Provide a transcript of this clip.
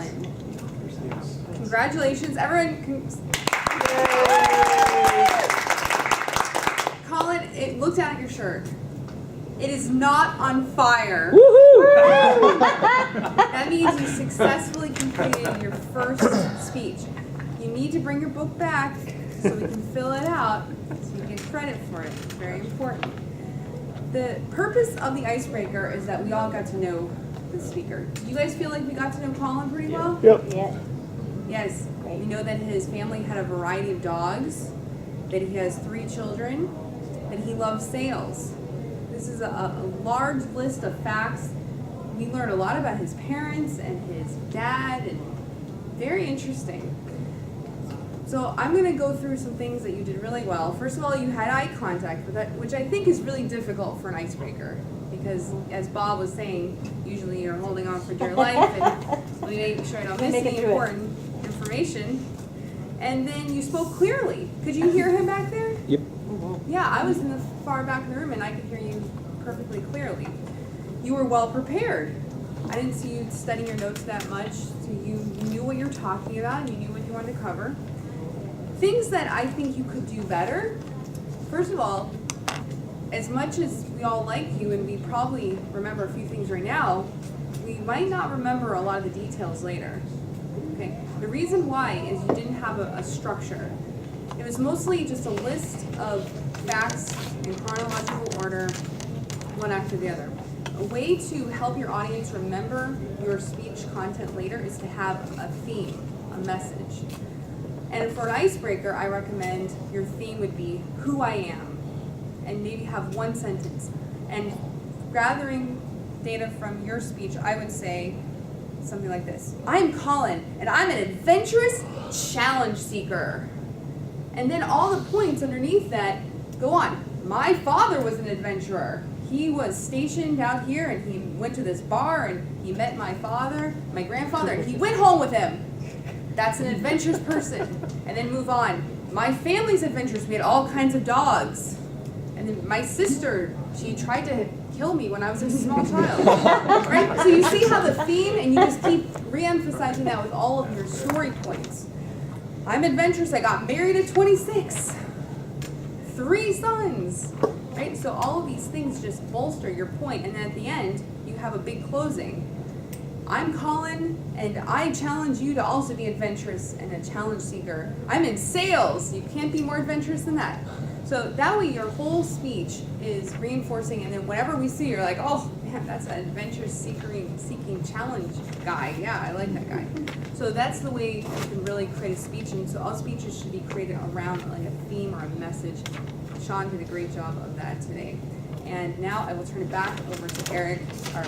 Colin. Congratulations, everyone. Colin, look down at your shirt. It is not on fire. Woohoo! That means you successfully completed your first speech. You need to bring your book back so we can fill it out so you get credit for it. It's very important. The purpose of the icebreaker is that we all got to know the speaker. Do you guys feel like we got to know Colin pretty well? Yep. Yeah. Yes. Great. We know that his family had a variety of dogs, that he has 3 children, that he loves sales. This is a large list of facts. We learned a lot about his parents and his dad, and very interesting. So I'm going to go through some things that you did really well. First of all, you had eye contact, which I think is really difficult for an icebreaker, because as Bob was saying, usually you're holding on for dear life, and we make sure I don't miss any important information. And then you spoke clearly. Could you hear him back there? Yep. Yeah, I was in the far back of the room and I could hear you perfectly clearly. You were well prepared. I didn't see you studying your notes that much, so you knew what you were talking about, you knew what you wanted to cover. Things that I think you could do better. First of all, as much as we all like you and we probably remember a few things right now, we might not remember a lot of the details later. Okay. The reason why is you didn't have a structure. It was mostly just a list of facts in chronological order, one after the other. A way to help your audience remember your speech content later is to have a theme, a message. And for an icebreaker, I recommend your theme would be who I am, and maybe have one sentence. And gathering data from your speech, I would say something like this. I'm Colin, and I'm an adventurous challenge seeker. And then all the points underneath that go on. My father was an adventurer. He was stationed out here, and he went to this bar, and he met my grandfather, and he went home with him. That's an adventurous person. And then move on. My family's adventurous. We had all kinds of dogs. And then my sister, she tried to kill me when I was a small child. Right? So you see how the theme, and you just keep re-emphasizing that with all of your story points. I'm adventurous. I got married at 26. 3 sons. Right? So all of these things just bolster your point. And then at the end, you have a big closing. I'm Colin, and I challenge you to also be adventurous and a challenge seeker. I'm in sales. You can't be more adventurous than that. So that way your whole speech is reinforcing, and then whenever we see, you're like, oh, man, that's an adventure seeking challenge guy. Yeah, I like that guy. So that's the way you can really create a speech, and so all speeches should be created around like a theme or a message. Sean did a great job of that today. And now I will turn it back over to Eric, our